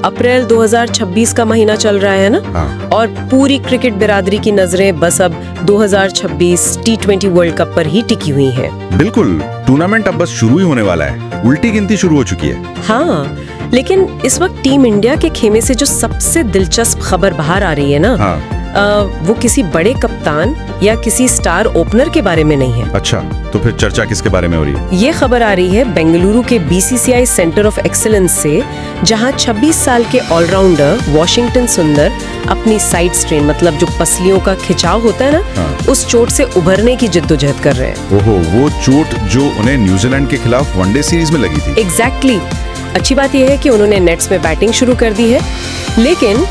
अप्रैल 2026 का महीना चल रहा है ना। हाँ। और पूरी क्रिकेट बिरादरी की नजरें बस अब 2026 T20 वर्ल्ड कप पर ही टिकी हुई हैं। बिल्कुल, टूर्नामेंट अब बस शुरू ही होने वाला है। उल्टी गिनती शुरू हो चुकी है। हाँ, लेकिन इस वक्त टीम इंडिया के खेमे से जो सबसे दिलचस्प खबर बाहर आ रही है ना, हाँ। वो किसी बड़े कप्तान या किसी स्टार ओपनर के बारे में नहीं है। अच्छा, तो फिर चर्चा किसके बारे में हो रही है? ये खबर आ रही है बेंगलुरु के BCCI सेंटर ऑफ एक्सीलेंस से, जहां 26 साल के ऑलराउंडर वॉशिंगटन सुंदर अपनी साइड स्ट्रेन, मतलब जो पसलियों का खिंचाव होता है ना, हाँ। उस चोट से उभरने की जिद्दोजहद कर रहे हैं। ओहो, वो चोट जो उन्हें न्यूजीलैंड के खिलाफ वनडे सीरीज में लगी थी। एग्जैक्टली। अच्छी बात यह है कि उन्होंने नेट्स में बैटिंग शुरू कर दी है, लेकिन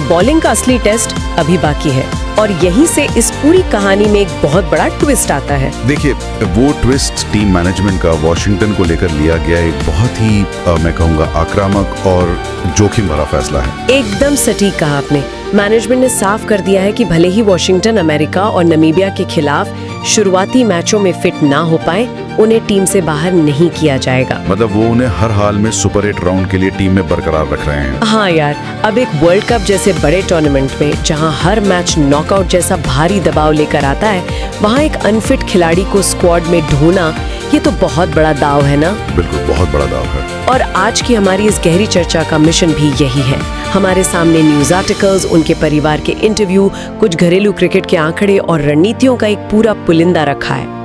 बॉलिंग का असली टेस्ट अभी बाकी है। और यहीं से इस पूरी कहानी में एक बहुत बड़ा ट्विस्ट आता है। देखिए, वो ट्विस्ट टीम मैनेजमेंट का वॉशिंगटन को लेकर लिया गया एक बहुत ही मैं कहूँगा आक्रामक और जोखिम भरा फैसला है। एकदम सटीक कहा आपने। मैनेजमेंट ने साफ कर दिया है कि भले ही वॉशिंगटन अमेरिका और नामीबिया के खिलाफ शुरुआती मैचों में फिट ना हो पाए, उन्हें टीम से बाहर नहीं किया जाएगा। मतलब वो उन्हें हर हाल में सुपर 8 राउंड के लिए टीम में बरकरार रख रहे हैं। हाँ यार, अब एक वर्ल्ड कप जैसे बड़े टूर्नामेंट में जहाँ हर मैच नॉकआउट जैसा भारी दबाव लेकर आता है, वहाँ एक अनफिट खिलाड़ी को स्क्वाड में ढोना, ये तो बहुत बड़ा दाव है ना। बिल्कुल, बहुत बड़ा दाव है। और आज की हमारी इस गहरी चर्चा का मिशन भी यही है। हमारे सामने न्यूज आर्टिकल्स, उनके परिवार के इंटरव्यू, कुछ घरेलू क्रिकेट के आंकड़े और रणनीतियों का एक पूरा पुलिंदा रखा है।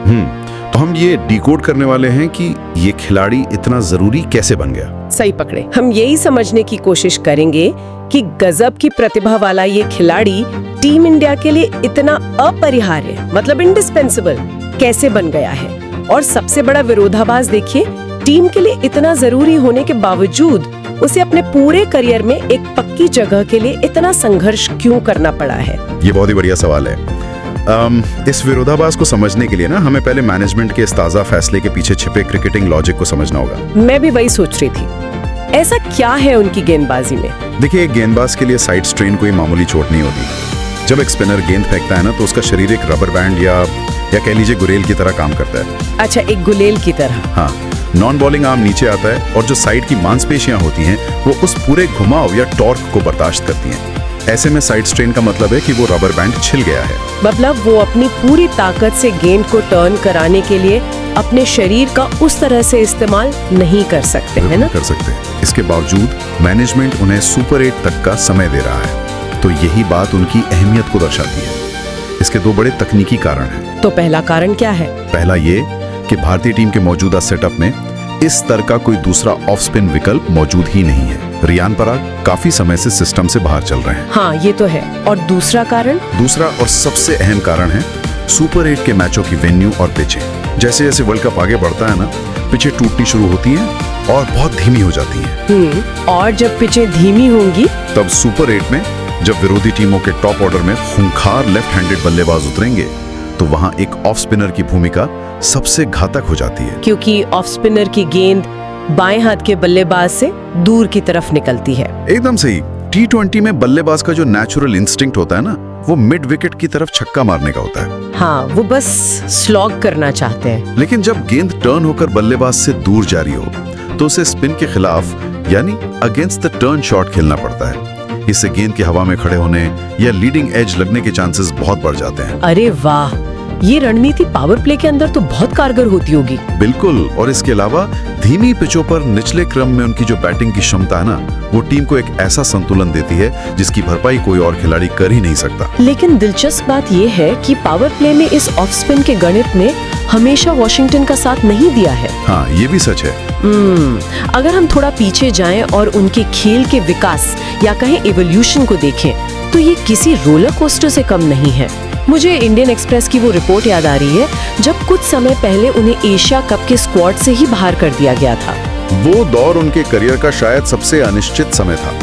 तो हम ये डिकोड करने वाले हैं कि ये खिलाड़ी इतना जरूरी कैसे बन गया। सही पकड़े। हम यही समझने की कोशिश करेंगे कि गजब की प्रतिभा वाला ये खिलाड़ी टीम इंडिया के लिए इतना अपरिहार्य, मतलब इंडिस्पेंसेबल कैसे बन गया है। और सबसे बड़ा विरोधाभास देखिए, टीम के लिए इतना जरूरी होने के बावजूद उसे अपने पूरे करियर में एक पक्की जगह के लिए इतना संघर्ष क्यों करना पड़ा है। ये बहुत ही बढ़िया सवाल है। इस विरोधाभास को समझने के लिए ना हमें पहले मैनेजमेंट के इस ताजा फैसले के पीछे छिपे क्रिकेटिंग लॉजिक को समझना होगा। मैं भी वही सोच रही थी। ऐसा क्या है उनकी गेंदबाजी में? देखिए, एक गेंदबाज के लिए साइड स्ट्रेन कोई मामूली चोट नहीं होती। जब एक स्पिनर गेंद फेंकता है ना, तो उसका शरीर एक रबर बैंड या कह लीजिए गुलेल की तरह काम करता है। अच्छा, एक गुलेल की तरह। हाँ, नॉन बॉलिंग आर्म नीचे आता है और जो साइड की मांसपेशियां होती हैं वो उस पूरे घुमाव या टॉर्क को बर्दाश्त करती हैं। ऐसे में साइड स्ट्रेन का मतलब है कि वो रबर बैंड छिल गया है। मतलब वो अपनी पूरी ताकत से गेंद को टर्न कराने के लिए अपने शरीर का उस तरह से इस्तेमाल नहीं कर सकते, है ना? कर सकते। इसके बावजूद मैनेजमेंट उन्हें सुपर 8 तक का समय दे रहा है, तो यही बात उनकी अहमियत को दर्शाती है। इसके दो बड़े तकनीकी कारण हैं। तो पहला कारण क्या है? पहला ये कि भारतीय टीम के मौजूदा सेटअप में इस स्तर का कोई दूसरा ऑफ स्पिन विकल्प मौजूद ही नहीं है। रियान पराग काफी समय से सिस्टम से बाहर चल रहे हैं। हाँ, ये तो है। और दूसरा कारण? दूसरा और सबसे अहम कारण है सुपर 8 के मैचों की वेन्यू और पिचें। जैसे जैसे वर्ल्ड कप आगे बढ़ता है ना, पिचें टूटनी शुरू होती हैं और बहुत धीमी हो जाती हैं। और जब पिचें धीमी होंगी, तब सुपर 8 में जब विरोधी टीमों के टॉप ऑर्डर में खूंखार लेफ्ट हैंडेड बल्लेबाज उतरेंगे, तो वहां एक ऑफ स्पिनर की भूमिका सबसे घातक हो जाती है। क्योंकि ऑफ स्पिनर की गेंद बाएं हाथ के बल्लेबाज से दूर की तरफ निकलती है। एकदम सही। T20 में बल्लेबाज का जो नेचुरल इंस्टिंक्ट होता है ना, वो मिड विकेट की तरफ छक्का मारने का होता है। हाँ, वो बस स्लॉग करना चाहते हैं। लेकिन जब गेंद टर्न होकर बल्लेबाज से दूर जा रही हो, तो उसे स्पिन के खिलाफ यानी अगेंस्ट द टर्न शॉट खेलना पड़ता है। इससे गेंद के हवा में खड़े होने या लीडिंग एज लगने के चांसेस बहुत बढ़ जाते हैं। अरे वाह, ये रणनीति पावर प्ले के अंदर तो बहुत कारगर होती होगी। बिल्कुल। और इसके अलावा धीमी पिचों पर निचले क्रम में उनकी जो बैटिंग की क्षमता है ना, वो टीम को एक ऐसा संतुलन देती है जिसकी भरपाई कोई और खिलाड़ी कर ही नहीं सकता। लेकिन दिलचस्प बात ये है कि पावर प्ले में इस ऑफ स्पिन के गणित ने हमेशा वॉशिंगटन का साथ नहीं दिया है। हाँ, ये भी सच है। अगर हम थोड़ा पीछे जाएं और उनके खेल के विकास या कहें इवोल्यूशन को देखें, तो ये किसी रोलर कोस्टर से कम नहीं है। मुझे इंडियन एक्सप्रेस की वो रिपोर्ट याद आ रही है जब कुछ समय पहले उन्हें एशिया कप के स्क्वाड से ही बाहर कर दिया गया था। वो दौर उनके करियर का शायद सबसे अनिश्चित समय था।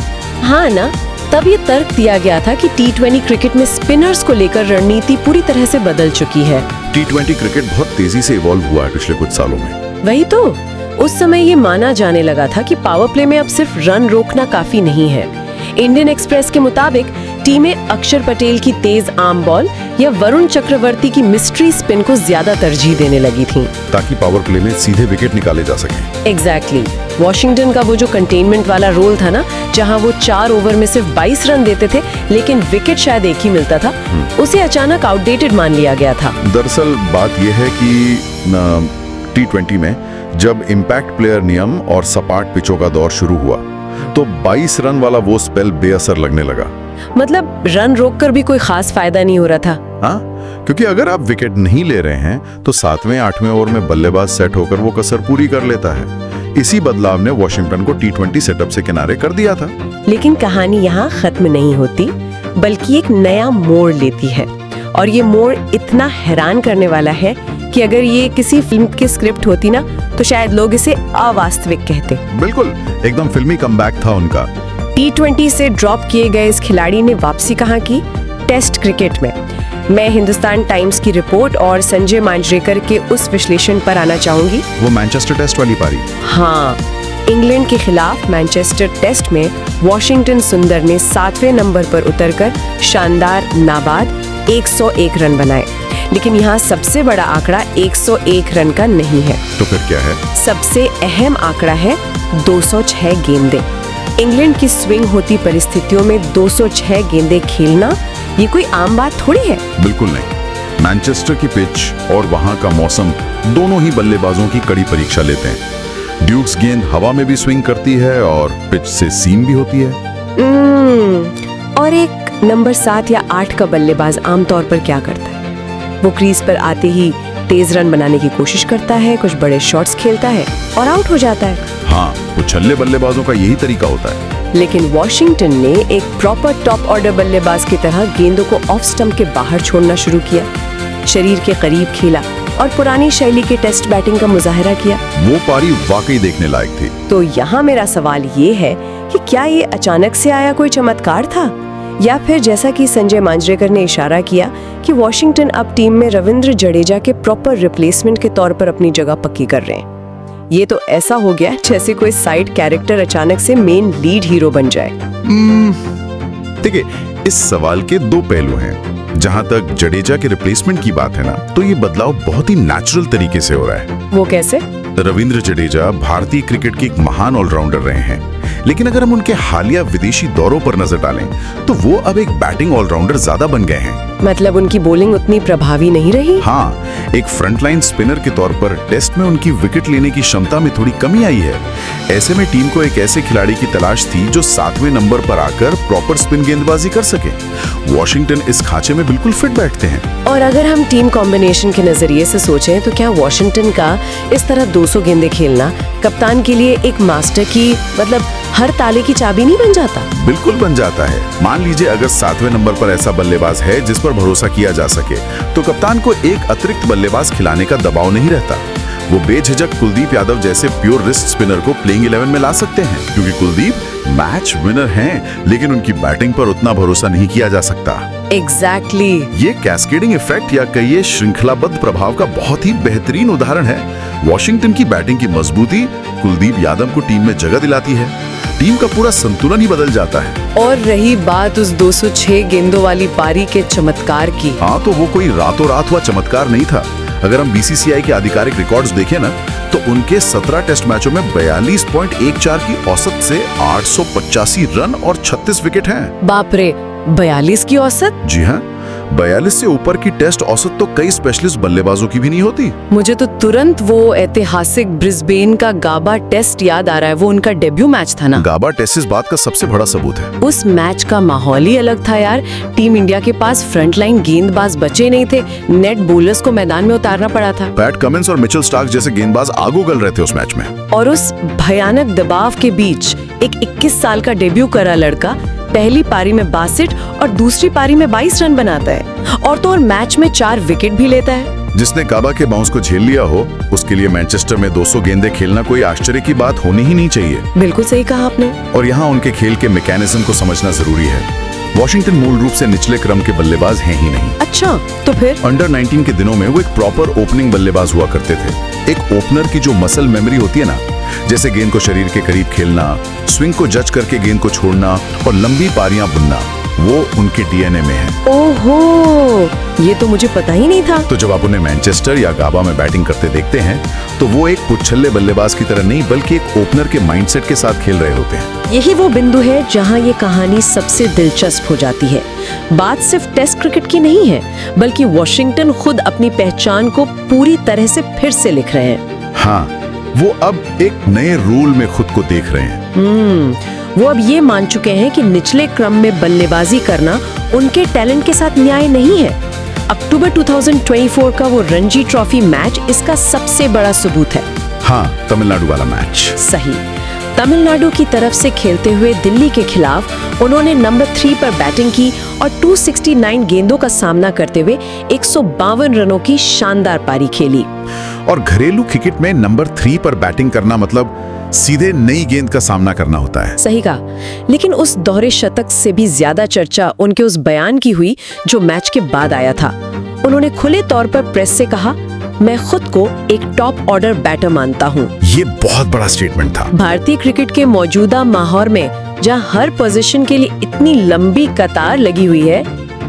हाँ ना, तब ये तर्क दिया गया था कि T20 क्रिकेट में स्पिनर्स को लेकर रणनीति पूरी तरह से बदल चुकी है। T20 क्रिकेट बहुत तेजी से इवॉल्व हुआ है पिछले कुछ सालों में। वही तो, उस समय ये माना जाने लगा था कि पावर प्ले में अब सिर्फ रन रोकना काफी नहीं है, इंडियन एक्सप्रेस के मुताबिक टीमें अक्षर पटेल की तेज आर्म बॉल या वरुण चक्रवर्ती की मिस्ट्री स्पिन को ज्यादा तरजीह देने लगी थीं। ताकि पावर प्ले में सीधे विकेट निकाले जा सके। एग्जैक्टली। वॉशिंगटन का वो जो कंटेनमेंट वाला रोल था ना, जहां वो 4 ओवर में सिर्फ 22 रन देते थे लेकिन विकेट शायद एक ही मिलता था, उसे अचानक आउटडेटेड मान लिया गया था। दरअसल बात यह है कि T20 में जब इम्पैक्ट प्लेयर नियम और सपाट पिचों का दौर शुरू हुआ तो 22 रन वाला वो स्पेल बेअसर लगने लगा। मतलब रन रोककर भी कोई खास फायदा नहीं हो रहा था। हाँ, क्योंकि अगर आप विकेट नहीं ले रहे हैं तो 7वें 8वें ओवर में बल्लेबाज सेट होकर वो कसर पूरी कर लेता है। इसी बदलाव ने वॉशिंगटन को T20 सेटअप से किनारे कर दिया था। लेकिन कहानी यहाँ खत्म नहीं होती, बल्कि एक नया मोड़ लेती है। और ये मोड़ इतना हैरान करने वाला है कि अगर ये किसी फिल्म की स्क्रिप्ट होती ना, तो शायद लोग इसे अवास्तविक कहते। बिल्कुल, एकदम फिल्मी कमबैक था उनका। T20 से ड्रॉप किए गए इस खिलाड़ी ने वापसी कहाँ की? टेस्ट क्रिकेट में। मैं हिंदुस्तान टाइम्स की रिपोर्ट और संजय मांजरेकर के उस विश्लेषण पर आना चाहूंगी। वो मैनचेस्टर टेस्ट वाली पारी। हाँ, इंग्लैंड के खिलाफ मैनचेस्टर टेस्ट में वॉशिंगटन सुंदर ने 7वें नंबर पर उतरकर शानदार नाबाद 101 रन बनाए। लेकिन यहाँ सबसे बड़ा आंकड़ा 101 रन का नहीं है। तो फिर क्या है? सबसे अहम आंकड़ा है 206 गेंदें। इंग्लैंड की स्विंग होती परिस्थितियों में 206 गेंदें खेलना ये कोई आम बात थोड़ी है। बिल्कुल नहीं। मैनचेस्टर की पिच और वहां का मौसम दोनों ही बल्लेबाजों की कड़ी परीक्षा लेते हैं। ड्यूक्स गेंद हवा में भी स्विंग करती है और पिच से सीम भी होती है। और एक नंबर 7 या 8 का बल्लेबाज आमतौर पर क्या करता है? वो क्रीज पर आते ही तेज रन बनाने की कोशिश करता है, कुछ बड़े शॉट्स खेलता है और आउट हो जाता है। हाँ, उछल्ले बल्लेबाजों का यही तरीका होता है। लेकिन वॉशिंगटन ने एक प्रॉपर टॉप ऑर्डर बल्लेबाज की तरह गेंदों को ऑफ स्टंप के बाहर छोड़ना शुरू किया, शरीर के करीब खेला और पुरानी शैली के टेस्ट बैटिंग का मुजाहरा किया। वो पारी वाकई देखने लायक थी। तो यहाँ मेरा सवाल ये है कि क्या ये अचानक से आया कोई चमत्कार था, या फिर जैसा कि संजय मांजरेकर ने इशारा किया कि वॉशिंगटन अब टीम में रविंद्र जडेजा के प्रॉपर रिप्लेसमेंट के तौर पर अपनी जगह पक्की कर रहे हैं। ये तो ऐसा हो गया जैसे कोई साइड कैरेक्टर अचानक से मेन लीड हीरो बन जाए। देखिए, इस सवाल के 2 पहलू हैं। जहां तक जडेजा के रिप्लेसमेंट की बात है ना, तो ये बदलाव बहुत ही नेचुरल तरीके से हो रहा है। वो कैसे? रविंद्र जडेजा भारतीय क्रिकेट के एक महान ऑलराउंडर रहे हैं, लेकिन अगर हम उनके हालिया विदेशी दौरों पर नजर डालें तो वो अब एक बैटिंग ऑलराउंडर ज्यादा बन गए हैं। मतलब उनकी बॉलिंग उतनी प्रभावी नहीं रही? हाँ, एक फ्रंटलाइन स्पिनर के तौर पर टेस्ट में उनकी विकेट लेने की क्षमता में थोड़ी कमी आई है। ऐसे में टीम को एक ऐसे खिलाड़ी की तलाश थी जो 7वें नंबर पर आकर प्रॉपर स्पिन गेंदबाजी कर सके। वॉशिंगटन इस खांचे में बिल्कुल फिट बैठते हैं। और अगर हम टीम कॉम्बिनेशन के नजरिए से सोचें तो क्या वॉशिंगटन का इस तरह 200 गेंदें खेलना कप्तान के लिए एक मास्टर की, मतलब हर ताले की चाबी नहीं बन जाता? बिल्कुल बन जाता है। मान लीजिए अगर 7वें नंबर पर ऐसा बल्लेबाज है जिस पर भरोसा किया जा सके, तो कप्तान को एक अतिरिक्त बल्लेबाज खिलाने का दबाव नहीं रहता। वो बेझिझक कुलदीप यादव जैसे प्योर रिस्ट स्पिनर को प्लेइंग 11 में ला सकते हैं, क्योंकि कुलदीप मैच विनर हैं, लेकिन उनकी बैटिंग पर उतना भरोसा नहीं किया जा सकता। एग्जैक्टली। ये कैस्केडिंग इफेक्ट या कहिए श्रृंखलाबद्ध प्रभाव का बहुत ही बेहतरीन उदाहरण है। वॉशिंगटन की बैटिंग की मजबूती कुलदीप यादव को टीम में जगह दिलाती है। टीम का पूरा संतुलन ही बदल जाता है। और रही बात उस 206 गेंदों वाली पारी के चमत्कार की, हाँ, तो वो कोई रातों रात हुआ चमत्कार नहीं था। अगर हम BCCI के आधिकारिक रिकॉर्ड्स देखें ना, तो उनके 17 टेस्ट मैचों में 42.14 की औसत से 885 रन और 36 विकेट हैं। बाप रे, 42 की औसत? जी हाँ, 42 से ऊपर की टेस्ट औसत तो कई स्पेशलिस्ट बल्लेबाजों की भी नहीं होती। मुझे तो तुरंत वो ऐतिहासिक ब्रिस्बेन का गाबा टेस्ट याद आ रहा है। वो उनका डेब्यू मैच था ना। गाबा टेस्ट इस बात का सबसे बड़ा सबूत है। उस मैच का माहौल ही अलग था यार। टीम इंडिया के पास फ्रंटलाइन गेंदबाज बचे नहीं थे, नेट बोलर्स को मैदान में उतारना पड़ा था। पैट कमिंस और मिचेल स्टार्क जैसे गेंदबाज आग उगल रहे थे उस मैच में। और उस भयानक दबाव के बीच एक 21 साल का डेब्यू करा लड़का पहली पारी में 62 और दूसरी पारी में 22 रन बनाता है, और तो और मैच में 4 विकेट भी लेता है। जिसने गाबा के बाउंस को झेल लिया हो, उसके लिए मैनचेस्टर में 200 गेंदें खेलना कोई आश्चर्य की बात होनी ही नहीं चाहिए। बिल्कुल सही कहा आपने। और यहाँ उनके खेल के मैकेनिज्म को समझना जरूरी है। वॉशिंगटन मूल रूप से निचले क्रम के बल्लेबाज हैं ही नहीं। अच्छा, तो फिर अंडर 19 के दिनों में वो एक प्रॉपर ओपनिंग बल्लेबाज हुआ करते थे। एक ओपनर की जो मसल मेमोरी होती है ना, जैसे गेंद को शरीर के करीब खेलना, स्विंग को जज करके गेंद को छोड़ना और लंबी पारियां बुनना, वो उनके डीएनए में है। ओहो, ये तो मुझे पता ही नहीं था। तो जब आप उन्हें मैनचेस्टर या गाबा में बैटिंग करते देखते हैं तो वो एक पुच्छल्ले बल्लेबाज की तरह नहीं बल्कि एक ओपनर के माइंडसेट के साथ खेल रहे होते हैं। यही वो बिंदु है जहां ये कहानी सबसे दिलचस्प हो जाती है। बात सिर्फ टेस्ट क्रिकेट की नहीं है, बल्कि वॉशिंगटन खुद अपनी पहचान को पूरी तरह से फिर से लिख रहे हैं। हाँ, वो अब एक नए रूल में खुद को देख रहे हैं। वो अब ये मान चुके हैं कि निचले क्रम में बल्लेबाजी करना उनके टैलेंट के साथ न्याय नहीं है। अक्टूबर 2024 का वो रणजी ट्रॉफी मैच इसका सबसे बड़ा सबूत है। हाँ, तमिलनाडु वाला मैच। सही। तमिलनाडु की तरफ से खेलते हुए दिल्ली के खिलाफ उन्होंने नंबर 3 पर बैटिंग की और 269 गेंदों का सामना करते हुए 152 रनों की शानदार पारी खेली। और घरेलू क्रिकेट में नंबर 3 पर बैटिंग करना मतलब सीधे नई गेंद का सामना करना होता है। सही कहा। लेकिन उस दोहरे शतक से भी ज्यादा चर्चा उनके उस बयान की हुई जो मैच के बाद आया था। उन्होंने खुले तौर पर प्रेस से कहा, मैं खुद को एक टॉप ऑर्डर बैटर मानता हूँ। ये बहुत बड़ा स्टेटमेंट था। भारतीय क्रिकेट के मौजूदा माहौल में जहाँ हर पोजीशन के लिए इतनी लंबी कतार लगी हुई है,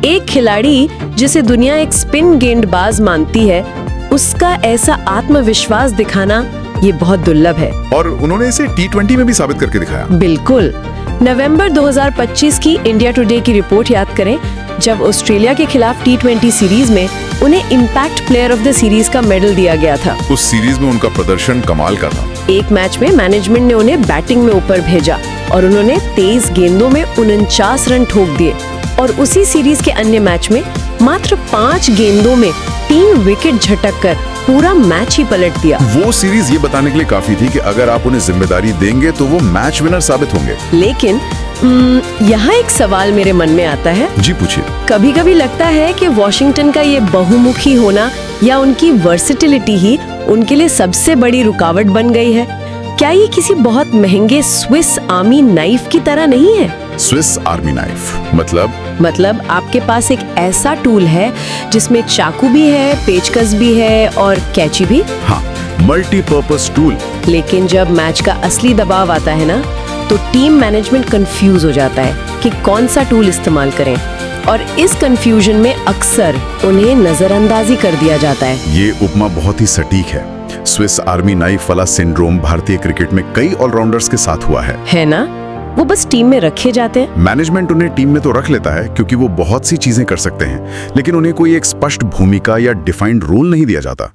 एक खिलाड़ी जिसे दुनिया एक स्पिन गेंदबाज मानती है, उसका ऐसा आत्मविश्वास दिखाना ये बहुत दुर्लभ है। और उन्होंने इसे T20 में भी साबित करके दिखाया। बिल्कुल। नवंबर 2025 की इंडिया टुडे की रिपोर्ट याद करें, जब ऑस्ट्रेलिया के खिलाफ T20 सीरीज में उन्हें impact player of the series का मेडल दिया गया था। उस सीरीज में उनका प्रदर्शन कमाल का था। एक मैच में मैनेजमेंट ने उन्हें बैटिंग में ऊपर भेजा और उन्होंने 23 गेंदों में 49 रन ठोक दिए। और उसी सीरीज के अन्य मैच में मात्र 5 गेंदों में 3 विकेट झटक कर पूरा मैच ही पलट दिया। वो सीरीज ये बताने के लिए काफी थी कि अगर आप उन्हें जिम्मेदारी देंगे तो वो मैच विनर साबित होंगे। लेकिन यहाँ एक सवाल मेरे मन में आता है। जी पूछिए। कभी कभी लगता है कि वॉशिंगटन का ये बहुमुखी होना या उनकी वर्सेटिलिटी ही उनके लिए सबसे बड़ी रुकावट बन गई है। क्या ये किसी बहुत महंगे स्विस आर्मी नाइफ की तरह नहीं है? स्विस आर्मी नाइफ मतलब आपके पास एक ऐसा टूल है जिसमें चाकू भी है, पेचकस भी है और कैंची भी। हाँ, मल्टीपर्पज टूल। लेकिन जब मैच का असली दबाव आता है ना, तो टीम मैनेजमेंट कंफ्यूज हो जाता है कि कौन सा टूल इस्तेमाल करें, और इस कंफ्यूजन में अक्सर उन्हें नजरअंदाजी कर दिया जाता है। ये उपमा बहुत ही सटीक है। स्विस आर्मी नाइफ वाला सिंड्रोम भारतीय क्रिकेट में कई ऑलराउंडर्स के साथ हुआ है ना? वो बस टीम में रखे जाते हैं। मैनेजमेंट उन्हें टीम में तो रख लेता है क्योंकि वो बहुत सी चीजें कर सकते हैं, लेकिन उन्हें कोई एक स्पष्ट भूमिका या डिफाइंड रोल नहीं दिया जाता।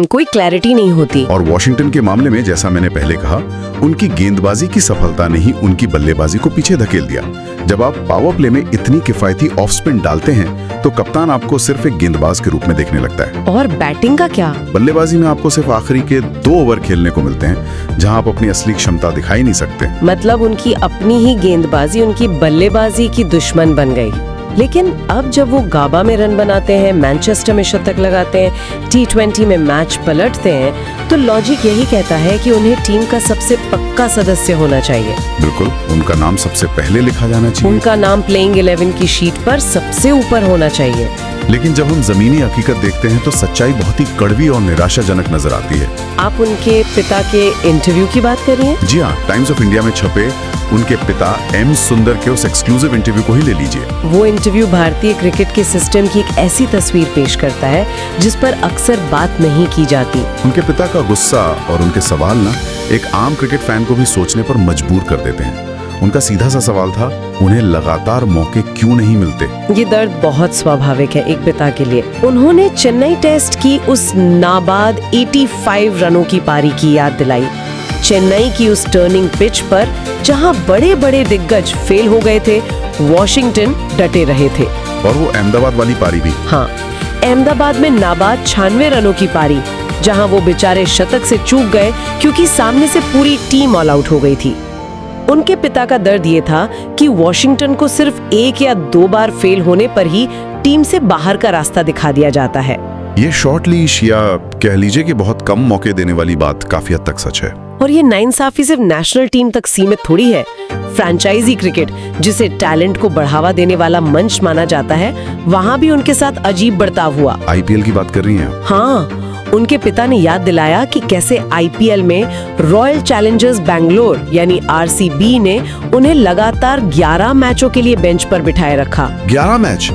कोई क्लैरिटी नहीं होती। और वॉशिंगटन के मामले में, जैसा मैंने पहले कहा, उनकी गेंदबाजी की सफलता ने ही उनकी बल्लेबाजी को पीछे धकेल दिया। जब आप पावर प्ले में इतनी किफायती ऑफ स्पिन डालते हैं तो कप्तान आपको सिर्फ एक गेंदबाज के रूप में देखने लगता है। और बैटिंग का क्या? बल्लेबाजी में आपको सिर्फ आखिरी के 2 ओवर खेलने को मिलते हैं जहां आप अपनी असली क्षमता दिखाई नहीं सकते। मतलब उनकी अपनी ही गेंदबाजी उनकी बल्लेबाजी की दुश्मन बन गई। लेकिन अब जब वो गाबा में रन बनाते हैं, मैनचेस्टर में शतक लगाते हैं, T20 में मैच पलटते हैं, तो लॉजिक यही कहता है कि उन्हें टीम का सबसे पक्का सदस्य होना चाहिए। बिल्कुल, उनका नाम सबसे पहले लिखा जाना चाहिए। उनका नाम प्लेइंग 11 की शीट पर सबसे ऊपर होना चाहिए। लेकिन जब हम जमीनी हकीकत देखते हैं तो सच्चाई बहुत ही कड़वी और निराशाजनक नजर आती है। आप उनके पिता के इंटरव्यू की बात कर रही हैं? जी हाँ, टाइम्स ऑफ इंडिया में छपे उनके पिता M. सुंदर के उस एक्सक्लूसिव इंटरव्यू को ही ले लीजिए। वो इंटरव्यू भारतीय क्रिकेट के सिस्टम की एक ऐसी तस्वीर पेश करता है जिस पर अक्सर बात नहीं की जाती। उनके पिता का गुस्सा और उनके सवाल ना एक आम क्रिकेट फैन को भी सोचने पर मजबूर कर देते हैं। उनका सीधा सा सवाल था, उन्हें लगातार मौके क्यों नहीं मिलते? ये दर्द बहुत स्वाभाविक है एक पिता के लिए। उन्होंने चेन्नई टेस्ट की उस नाबाद 85 रनों की पारी की याद दिलाई। चेन्नई की उस टर्निंग पिच पर जहां बड़े बड़े दिग्गज फेल हो गए थे, वॉशिंगटन डटे रहे थे। और वो अहमदाबाद वाली पारी भी। हाँ, अहमदाबाद में नाबाद 96 रनों की पारी, जहां वो बेचारे शतक से चूक गए क्योंकि सामने से पूरी टीम ऑल आउट हो गई थी। उनके पिता का दर्द ये था कि वॉशिंगटन को सिर्फ 1 या 2 बार फेल होने पर ही टीम से बाहर का रास्ता दिखा दिया जाता है। ये शॉर्ट लीश या कह लीजिए कि बहुत कम मौके देने वाली बात काफी हद तक सच है। और ये नाइंसाफी सिर्फ नेशनल टीम तक सीमित थोड़ी है। फ्रेंचाइजी क्रिकेट, जिसे टैलेंट को बढ़ावा देने वाला मंच माना जाता है, वहाँ भी उनके साथ अजीब बर्ताव हुआ। आईपीएल की बात कर रही हैं आप? हाँ, उनके पिता ने याद दिलाया कि कैसे आईपीएल में रॉयल चैलेंजर्स बैंगलोर यानी आरसीबी ने उन्हें लगातार 11 मैचों के लिए बेंच पर बिठाए रखा। 11 मैच,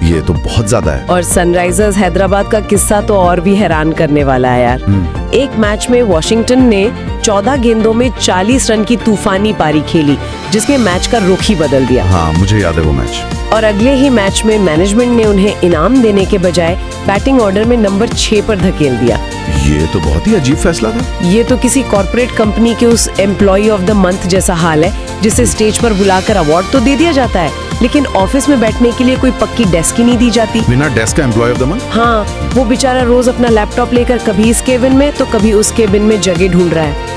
ये तो बहुत ज्यादा है। और सनराइजर्स हैदराबाद का किस्सा तो और भी हैरान करने वाला है यार। एक मैच में वॉशिंगटन ने 14 गेंदों में 40 रन की तूफानी पारी खेली, जिसमें मैच का रुख ही बदल दिया। हाँ, मुझे याद है वो मैच। और अगले ही मैच में मैनेजमेंट ने उन्हें इनाम देने के बजाय बैटिंग ऑर्डर में नंबर 6 पर धकेल दिया। ये तो बहुत ही अजीब फैसला था। ये तो किसी कॉर्पोरेट कंपनी के उस एम्प्लॉय ऑफ द मंथ जैसा हाल है, जिसे स्टेज पर बुलाकर अवार्ड तो दे दिया जाता है, लेकिन ऑफिस में बैठने के लिए कोई पक्की डेस्क ही नहीं दी जाती। बिना डेस्क का एम्प्लॉय ऑफ द मंथ? हाँ, वो बेचारा रोज अपना लैपटॉप लेकर कभी इस केबिन में तो कभी उस केबिन में जगह ढूंढ रहा है।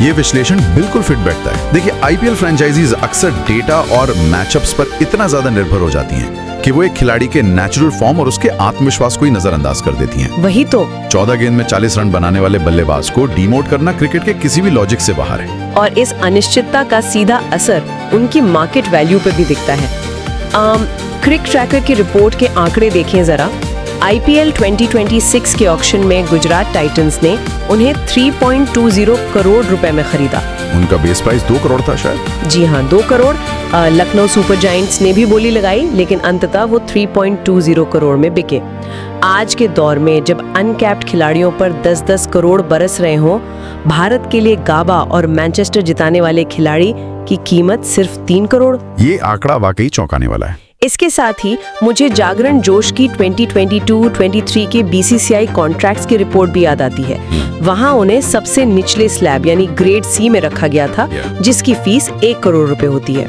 ये विश्लेषण बिल्कुल फिट बैठता है। देखिए, आईपीएल फ्रेंचाइजीज अक्सर डेटा और मैचअप्स पर इतना ज्यादा निर्भर हो जाती हैं कि वो एक खिलाड़ी के नेचुरल फॉर्म और उसके आत्मविश्वास को ही नजरअंदाज कर देती हैं। वही तो। 14 गेंद में 40 रन बनाने वाले बल्लेबाज को डीमोट करना क्रिकेट के किसी भी लॉजिक से बाहर है। और इस अनिश्चितता का सीधा असर उनकी मार्केट वैल्यू पे भी दिखता है। क्रिक ट्रैकर की रिपोर्ट के आंकड़े देखें जरा। आईपीएल 2026 के ऑक्शन में गुजरात टाइटंस ने उन्हें 3.20 करोड़ रुपए में खरीदा। उनका बेस प्राइस 2 करोड़ था शायद। जी हाँ, 2 करोड़। लखनऊ सुपर जायंट्स ने भी बोली लगाई, लेकिन अंततः वो 3.20 करोड़ में बिके। आज के दौर में जब अनकैप्ड खिलाड़ियों पर 10-10 करोड़ बरस रहे हों, भारत के लिए गाबा और मैनचेस्टर जिताने वाले खिलाड़ी की कीमत सिर्फ 3 करोड़। ये आंकड़ा वाकई चौंकाने वाला है। इसके साथ ही मुझे जागरण जोश की 2022-23 के बीसीसीआई कॉन्ट्रैक्ट्स की रिपोर्ट भी याद आती है। वहां उन्हें सबसे निचले स्लैब यानी ग्रेड सी में रखा गया था, जिसकी फीस 1 करोड़ रुपए होती है।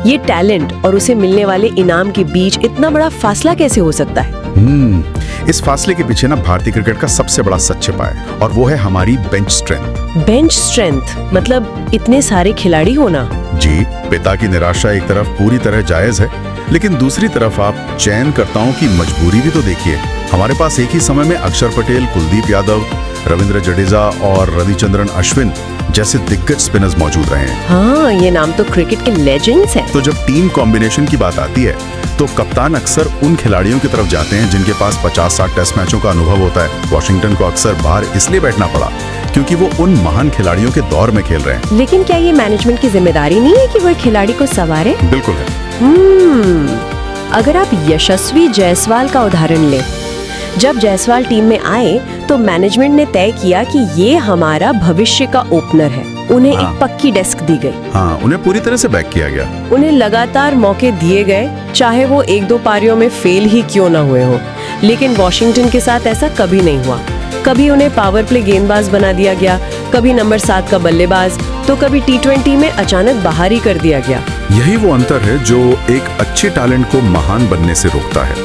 ये टैलेंट और उसे मिलने वाले इनाम के बीच इतना बड़ा फासला कैसे हो सकता है? इस फासले के पीछे ना भारतीय क्रिकेट का सबसे बड़ा सच छिपा है, और वो है हमारी बेंच स्ट्रेंथ। बेंच स्ट्रेंथ मतलब इतने सारे खिलाड़ी होना? जी, पिता की निराशा एक तरफ पूरी तरह जायज है, लेकिन दूसरी तरफ आप चयनकर्ताओं की मजबूरी भी तो देखिए। हमारे पास एक ही समय में अक्षर पटेल, कुलदीप यादव, रविंद्र जडेजा और रविचंद्रन अश्विन जैसे दिग्गज स्पिनर्स मौजूद रहे हैं। हाँ, ये नाम तो क्रिकेट के लेजेंड्स हैं। तो जब टीम कॉम्बिनेशन की बात आती है, तो कप्तान अक्सर उन खिलाड़ियों की तरफ जाते हैं जिनके पास 50-60 टेस्ट मैचों का अनुभव होता है। वॉशिंगटन को अक्सर बाहर इसलिए बैठना पड़ा क्योंकि वो उन महान खिलाड़ियों के दौर में खेल रहे हैं। लेकिन क्या ये मैनेजमेंट की जिम्मेदारी नहीं है कि वो खिलाड़ी को संवारे? बिल्कुल है। अगर आप यशस्वी जायसवाल का उदाहरण लें, जब जायसवाल टीम में आए तो मैनेजमेंट ने तय किया कि ये हमारा भविष्य का ओपनर है। उन्हें एक पक्की डेस्क दी गई। हाँ, उन्हें पूरी तरह से बैक किया गया। उन्हें लगातार मौके दिए गए, चाहे वो 1-2 पारियों में फेल ही क्यों ना हुए हो। लेकिन वॉशिंगटन के साथ ऐसा कभी नहीं हुआ। कभी उन्हें पावर प्ले गेंदबाज बना दिया गया, कभी नंबर 7 का बल्लेबाज, तो कभी T20 में अचानक बाहर ही कर दिया गया। यही वो अंतर है जो एक अच्छे टैलेंट को महान बनने से रोकता है।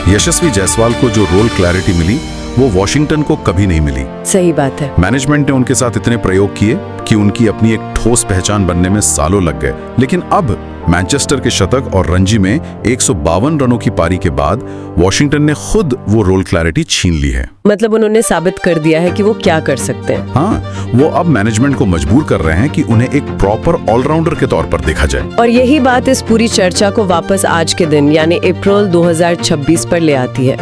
यशस्वी जायसवाल को जो रोल क्लैरिटी मिली, वो वॉशिंगटन को कभी नहीं मिली। सही बात है। मैनेजमेंट ने उनके साथ इतने प्रयोग किए कि उनकी अपनी एक ठोस पहचान बनने में सालों लग गए। लेकिन अब मैनचेस्टर के शतक और रणजी में 152 रनों की पारी के बाद वॉशिंगटन ने खुद वो रोल क्लैरिटी छीन ली है। मतलब उन्होंने साबित कर दिया है कि वो क्या कर सकते हैं। हाँ, वो अब मैनेजमेंट को मजबूर कर रहे हैं कि उन्हें एक प्रॉपर ऑलराउंडर के तौर पर देखा जाए। और यही बात इस पूरी चर्चा को वापस आज के दिन यानी अप्रैल 2026 पर ले आती है।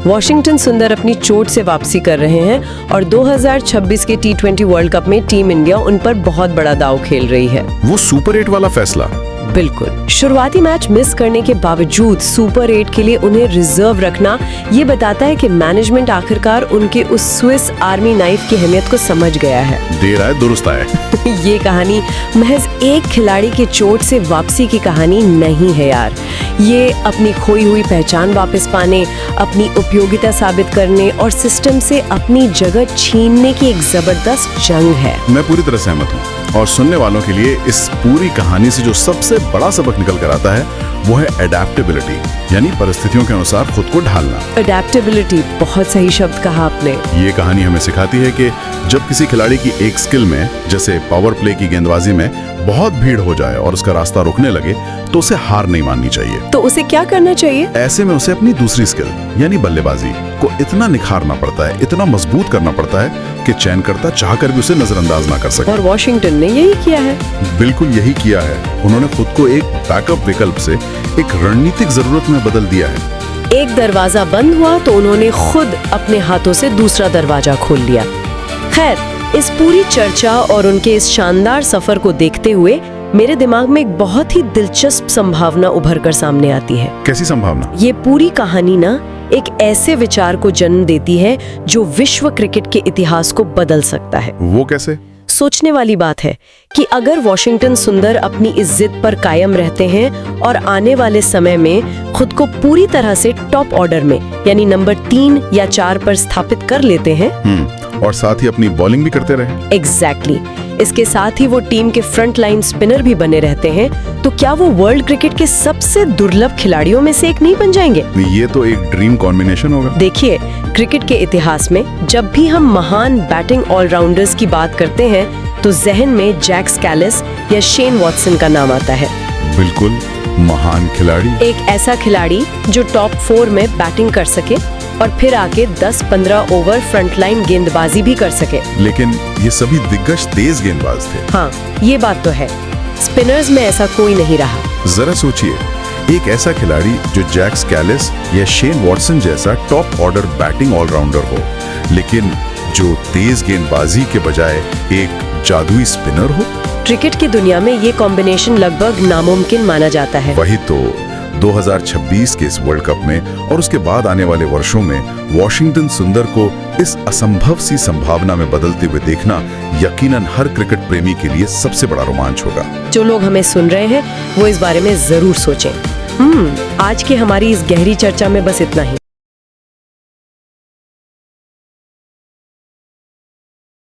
वॉशिंगटन सुंदर अपनी चोट से वापसी कर रहे हैं और 2026 के T20 वर्ल्ड कप में टीम इंडिया उन पर बहुत बड़ा दांव खेल रही है। वो सुपर 8 वाला फैसला। बिल्कुल। शुरुआती मैच मिस करने के बावजूद सुपर 8 के लिए उन्हें रिजर्व रखना ये बताता है कि मैनेजमेंट आखिरकार उनके उस स्विस आर्मी नाइफ की अहमियत को समझ गया है। देर आए दुरुस्त आए। ये कहानी महज एक खिलाड़ी के चोट से वापसी की कहानी नहीं है यार। ये अपनी खोई हुई पहचान वापस पाने, अपनी उपयोगिता साबित करने और सिस्टम से अपनी जगह छीनने की एक जबरदस्त जंग है। मैं पूरी तरह सहमत हूँ। और सुनने वालों के लिए इस पूरी कहानी से जो सबसे बड़ा सबक निकल कर आता है वो है एडेप्टेबिलिटी, यानी परिस्थितियों के अनुसार खुद को ढालना। अडेप्टेबिलिटी, बहुत सही शब्द कहा आपने। ये कहानी हमें सिखाती है कि जब किसी खिलाड़ी की एक स्किल में, जैसे पावर प्ले की गेंदबाजी में, बहुत भीड़ हो जाए और उसका रास्ता रुकने लगे तो उसे हार नहीं माननी चाहिए। तो उसे क्या करना चाहिए? ऐसे में उसे अपनी दूसरी स्किल यानी बल्लेबाजी को इतना निखारना पड़ता है, इतना मजबूत करना पड़ता है कि चयनकर्ता चाहकर भी उसे नजरअंदाज ना कर सके। और वॉशिंगटन ने यही किया है। बिल्कुल यही किया है। उन्होंने खुद को एक बैकअप विकल्प से एक रणनीतिक जरूरत में बदल दिया है। एक दरवाजा बंद हुआ तो उन्होंने खुद अपने हाथों से दूसरा दरवाजा खोल लिया। खैर, इस पूरी चर्चा और उनके इस शानदार सफर को देखते हुए मेरे दिमाग में एक बहुत ही दिलचस्प संभावना उभर कर सामने आती है। कैसी संभावना? ये पूरी कहानी ना एक ऐसे विचार को जन्म देती है जो विश्व क्रिकेट के इतिहास को बदल सकता है। वो कैसे? सोचने वाली बात है कि अगर वॉशिंगटन सुंदर अपनी इस जिद पर कायम रहते हैं और आने वाले समय में खुद को पूरी तरह से टॉप ऑर्डर में यानी नंबर 3 या 4 पर स्थापित कर लेते हैं, और साथ ही अपनी बॉलिंग भी करते रहे। एग्जैक्टली। इसके साथ ही वो टीम के फ्रंट लाइन स्पिनर भी बने रहते हैं, तो क्या वो वर्ल्ड क्रिकेट के सबसे दुर्लभ खिलाड़ियों में से एक नहीं बन जाएंगे? ये तो एक ड्रीम कॉम्बिनेशन होगा। देखिए, क्रिकेट के इतिहास में जब भी हम महान बैटिंग ऑलराउंडर्स की बात करते हैं तो जहन में जैक स्कैलिस या शेन वॉटसन का नाम आता है। बिल्कुल, महान खिलाड़ी। एक ऐसा खिलाड़ी जो टॉप 4 में बैटिंग कर सके और फिर आके 10-15 ओवर फ्रंटलाइन गेंदबाजी भी कर सके। लेकिन ये सभी दिग्गज तेज गेंदबाज थे। हाँ, ये बात तो है। स्पिनर्स में ऐसा कोई नहीं रहा। जरा सोचिए, एक ऐसा खिलाड़ी जो जैक स्कैलिस या शेन वॉटसन जैसा टॉप ऑर्डर बैटिंग ऑलराउंडर हो, लेकिन जो तेज गेंदबाजी के बजाय एक जादुई स्पिनर हो। क्रिकेट की दुनिया में ये कॉम्बिनेशन लगभग नामुमकिन माना जाता है। वही तो 2026 के इस वर्ल्ड कप में और उसके बाद आने वाले वर्षों में वॉशिंगटन सुंदर को इस असंभव सी संभावना में बदलते हुए देखना यकीनन हर क्रिकेट प्रेमी के लिए सबसे बड़ा रोमांच होगा। जो लोग हमें सुन रहे हैं वो इस बारे में जरूर सोचें। आज की हमारी इस गहरी चर्चा में बस इतना ही।